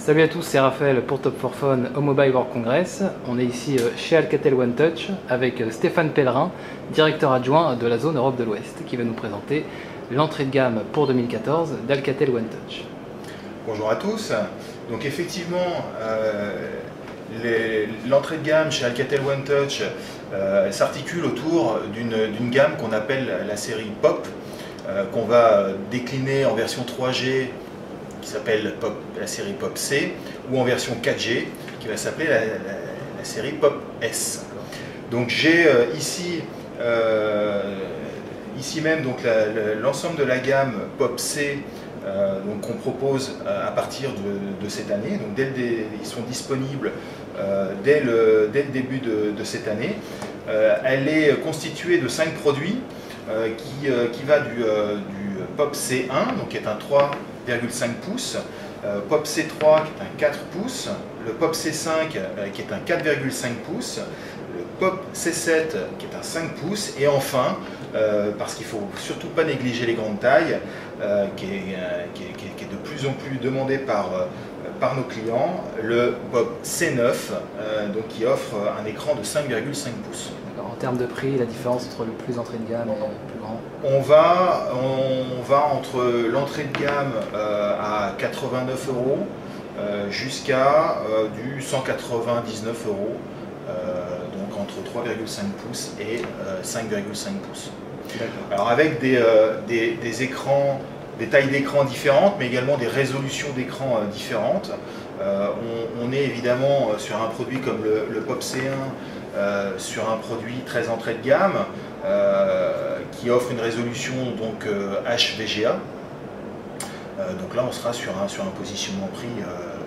Salut à tous, c'est Raphaël pour Top 4 Phone au Mobile World Congress. On est ici chez Alcatel One Touch avec Stéphane Pellerin, directeur adjoint de la zone Europe de l'Ouest, qui va nous présenter l'entrée de gamme pour 2014 d'Alcatel One Touch. Bonjour à tous. Donc effectivement, l'entrée de gamme chez Alcatel One Touch s'articule autour d'une gamme qu'on appelle la série POP, qu'on va décliner en version 3G qui s'appelle la série POP C, ou en version 4G qui va s'appeler la série POP S. Donc j'ai ici même l'ensemble de la gamme POP C qu'on propose à partir de cette année. Donc ils sont disponibles dès le début de cette année. Elle est constituée de 5 produits qui va du POP C1, donc qui est un 3,5 pouces, POP C3 qui est un 4 pouces, le POP C5 qui est un 4,5 pouces, le POP C7 qui est un 5 pouces, et enfin, parce qu'il ne faut surtout pas négliger les grandes tailles, qui est de plus en plus demandé par nos clients, le POP C9, donc qui offre un écran de 5,5 pouces. En termes de prix, la différence entre le plus entrée de gamme et le plus grand? On va entre l'entrée de gamme à 89 € jusqu'à du 199 €, donc entre 3,5 pouces et 5,5 pouces. Alors avec des écrans, des tailles d'écran différentes, mais également des résolutions d'écran différentes. On est évidemment sur un produit comme le POP C1, sur un produit très entrée de gamme, qui offre une résolution donc HVGA. Donc là on sera sur un positionnement prix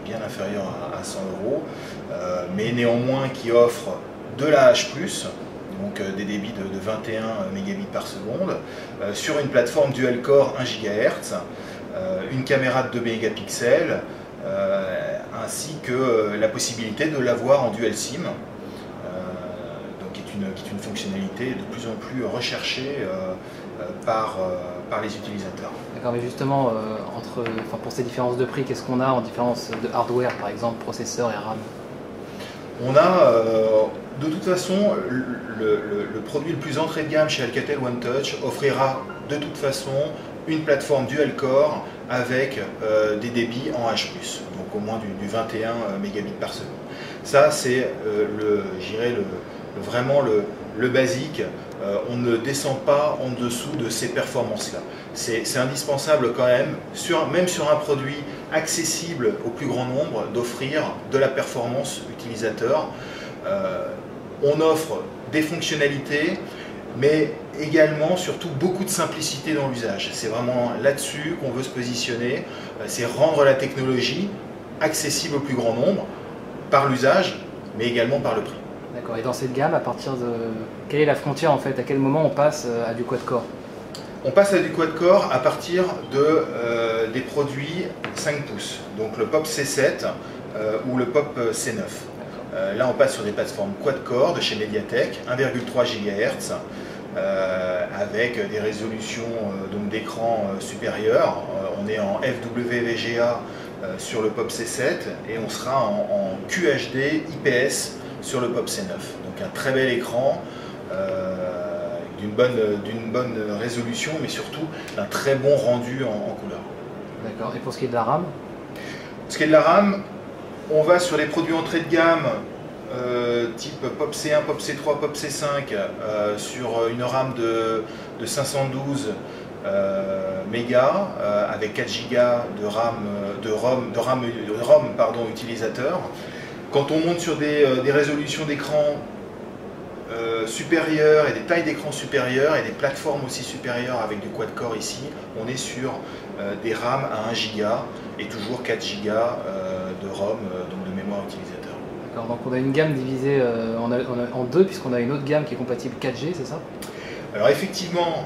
bien inférieur à 100 €, mais néanmoins qui offre de la H+, donc des débits de 21 mégabits par seconde, sur une plateforme dual-core 1 GHz, une caméra de 2 mégapixels, ainsi que la possibilité de l'avoir en dual SIM, qui est une fonctionnalité de plus en plus recherchée par les utilisateurs. D'accord, mais justement, pour ces différences de prix, qu'est-ce qu'on a en différence de hardware, par exemple, processeur et RAM? On a, de toute façon, le produit le plus entrée de gamme chez Alcatel One Touch offrira de toute façon une plateforme dual-core avec des débits en H+, donc au moins du 21 mégabits par seconde. Ça, c'est vraiment le basique. On ne descend pas en dessous de ces performances-là. C'est indispensable quand même, même sur un produit accessible au plus grand nombre, d'offrir de la performance utilisateur. On offre des fonctionnalités, mais également, surtout, beaucoup de simplicité dans l'usage. C'est vraiment là-dessus qu'on veut se positionner, c'est rendre la technologie accessible au plus grand nombre, par l'usage, mais également par le prix. D'accord, et dans cette gamme, à partir de... Quelle est la frontière en fait? À quel moment on passe à du quad-core? On passe à du quad-core à partir des produits 5 pouces, donc le POP C7 ou le POP C9. Là, on passe sur des plateformes quad-core de chez Mediatek, 1,3 GHz, avec des résolutions d'écran supérieures. On est en FWVGA sur le POP C7 et on sera en QHD IPS sur le POP C9. Donc un très bel écran, d'une bonne résolution, mais surtout d'un très bon rendu en couleur. D'accord, et pour ce qui est de la RAM? Pour ce qui est de la RAM, on va sur les produits entrée de gamme type POP C1, POP C3, POP C5 sur une RAM de 512 mégas avec 4 Go de ROM utilisateur. Quand on monte sur des résolutions d'écran supérieures et des tailles d'écran supérieures et des plateformes aussi supérieures avec du quad-core ici, on est sur des RAM à 1 Go et toujours 4 Go de ROM, donc de mémoire utilisateur. D'accord, donc on a une gamme divisée en deux, puisqu'on a une autre gamme qui est compatible 4G, c'est ça? Alors effectivement,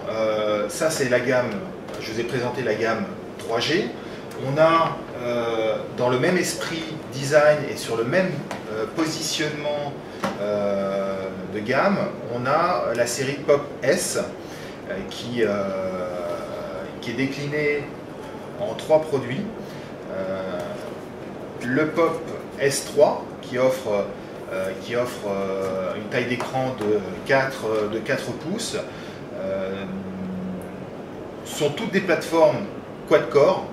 ça c'est la gamme, je vous ai présenté la gamme 3G. On a, dans le même esprit design et sur le même positionnement de gamme, on a la série POP S qui est déclinée en 3 produits. le POP S3 qui offre une taille d'écran de 4 pouces. Sont toutes des plateformes quad-core.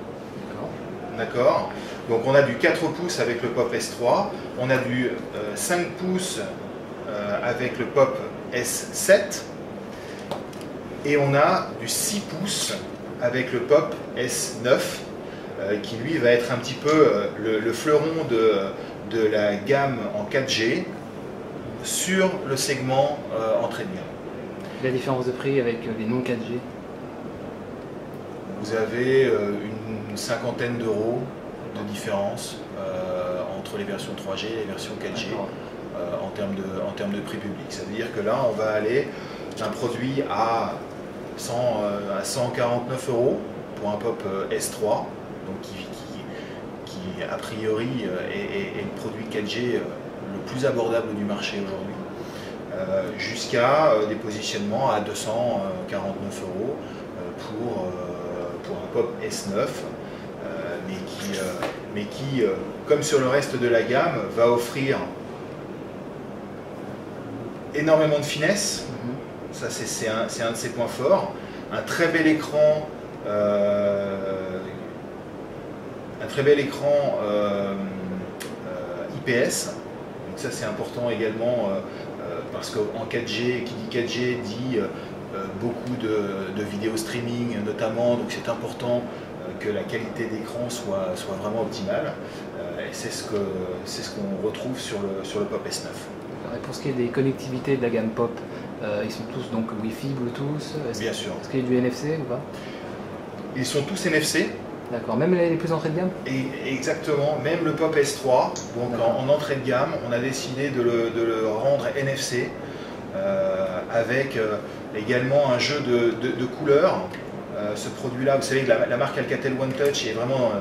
D'accord. Donc on a du 4 pouces avec le POP S3, on a du 5 pouces avec le POP S7 et on a du 6 pouces avec le POP S9 qui lui va être un petit peu le fleuron de la gamme en 4G sur le segment entrée de gamme. La différence de prix avec les non 4G? Vous avez une cinquantaine d'euros de différence entre les versions 3G et les versions 4G en termes de prix public. Ça veut dire que là, on va aller d'un produit à 149 euros pour un POP S3, donc qui a priori est le produit 4G le plus abordable du marché aujourd'hui, jusqu'à des positionnements à 249 euros pour un POP S9, mais qui, comme sur le reste de la gamme, va offrir énormément de finesse. Ça, c'est un de ses points forts. Un très bel écran, IPS. Donc ça, c'est important également parce qu'en 4G, qui dit 4G dit beaucoup de vidéo streaming notamment, donc c'est important que la qualité d'écran soit vraiment optimale, et c'est ce qu'on retrouve sur le POP S9. Et pour ce qui est des connectivités de la gamme POP, ils sont tous donc Wi-Fi, Bluetooth? Bien sûr. Est-ce qu'il y a du NFC ou pas? Ils sont tous NFC. D'accord, même les plus entrées de gamme? Exactement, même le POP S3, donc en entrée de gamme, on a décidé de le rendre NFC, avec également un jeu de couleurs. Ce produit-là, vous savez que la marque Alcatel One Touch est vraiment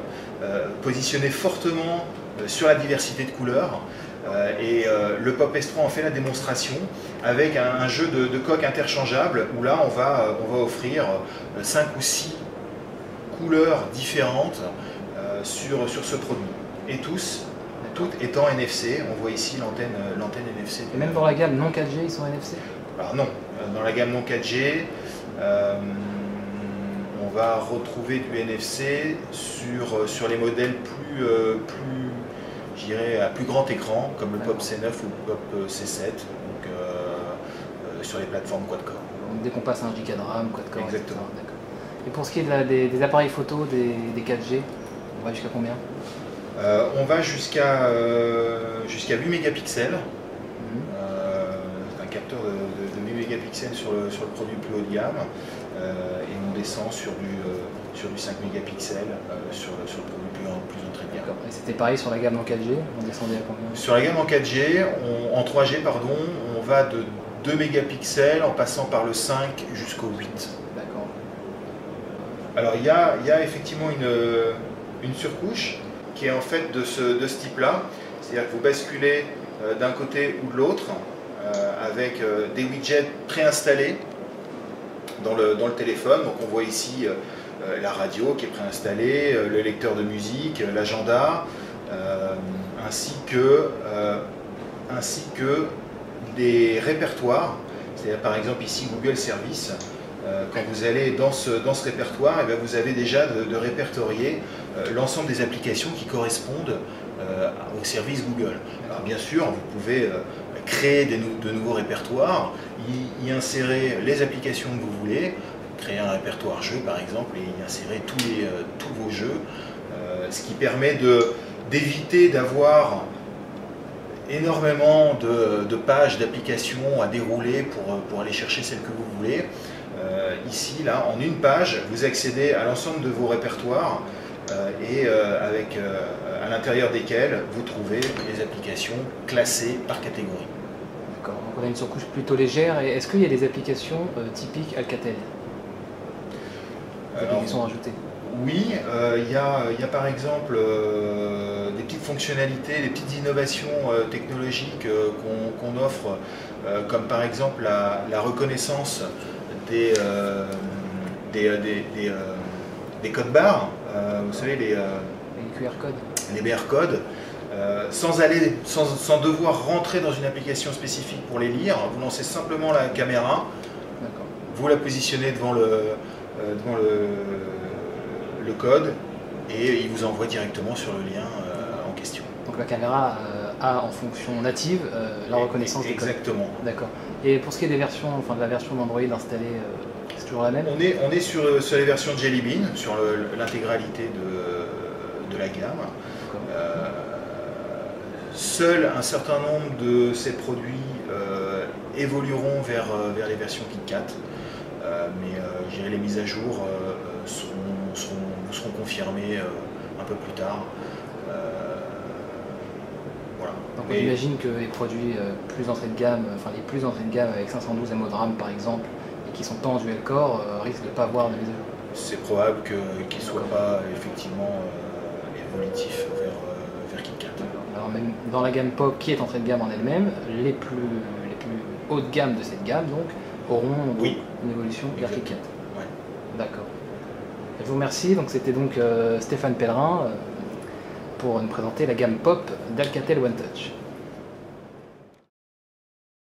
positionnée fortement sur la diversité de couleurs. Et le POP S3 en fait la démonstration avec un jeu de coques interchangeables où là on va offrir 5 ou 6 couleurs différentes sur ce produit. Et toutes étant NFC. On voit ici l'antenne NFC. Et même dans la gamme non 4G, ils sont NFC? Alors non, dans la gamme non 4G, on va retrouver du NFC sur les modèles plus je dirais à plus grand écran, comme le POP C9 ou le POP C7, donc sur les plateformes quad-core. Donc dès qu'on passe à 1 Go de RAM, quad-core. Exactement. Et pour ce qui est des appareils photo, des 4G, on va jusqu'à combien? On va jusqu'à 8 mégapixels. C'est un capteur de 8 mégapixels sur le produit plus haut de gamme. Et on descend sur du 5 mégapixels sur le produit plus entrée de gamme. Et c'était pareil sur la gamme en 4G, on descendait à combien? Sur la gamme en 4G, en 3G, pardon, on va de 2 mégapixels en passant par le 5 jusqu'au 8. D'accord. Alors il y a effectivement une surcouche qui est en fait de ce type-là, c'est-à-dire que vous basculez d'un côté ou de l'autre avec des widgets préinstallés dans le téléphone. Donc on voit ici la radio qui est préinstallée, le lecteur de musique, l'agenda, ainsi que des répertoires. C'est-à-dire par exemple ici Google Service. Quand vous allez dans ce répertoire, et bien vous avez déjà de répertorier l'ensemble des applications qui correspondent au service Google. Alors bien sûr, vous pouvez créer de nouveaux répertoires, y insérer les applications que vous voulez, créer un répertoire jeu par exemple et y insérer tous vos jeux, ce qui permet d'éviter d'avoir énormément de pages d'applications à dérouler pour aller chercher celle que vous voulez. Ici, là, en une page, vous accédez à l'ensemble de vos répertoires et à l'intérieur desquels vous trouvez les applications classées par catégorie. D'accord, donc on a une surcouche plutôt légère. Et est-ce qu'il y a des applications typiques Alcatel? Des applications rajoutées? Oui, il y a par exemple des petites fonctionnalités, des petites innovations technologiques qu'on offre, comme par exemple la reconnaissance des codes barres, vous savez, les QR codes. les BR codes, sans devoir rentrer dans une application spécifique pour les lire. Vous lancez simplement la caméra, vous la positionnez devant le code et il vous envoie directement sur le lien en question. Donc la caméra a en fonction native la reconnaissance des codes. Exactement. D'accord. Et pour ce qui est des versions, enfin de la version d'Android installée, c'est toujours la même? On est sur les versions de Jelly Bean, sur l'intégralité de la gamme. Seul un certain nombre de ces produits évolueront vers les versions KitKat, mais les mises à jour seront confirmées un peu plus tard. Voilà. Donc on imagine que les produits plus entrée de gamme, enfin les plus entrée de gamme avec 512 MO de RAM par exemple, et qui sont pas en dual core, risquent de ne pas avoir de mise à jour. C'est probable qu'ils ne soient pas effectivement évolutifs vers KitKat. Alors même dans la gamme Pop qui est entrée de gamme en elle-même, les plus haut de gamme de cette gamme donc auront une évolution vers KitKat. Ouais. D'accord. Je vous remercie. Donc c'était donc Stéphane Pellerin pour nous présenter la gamme Pop d'Alcatel One Touch.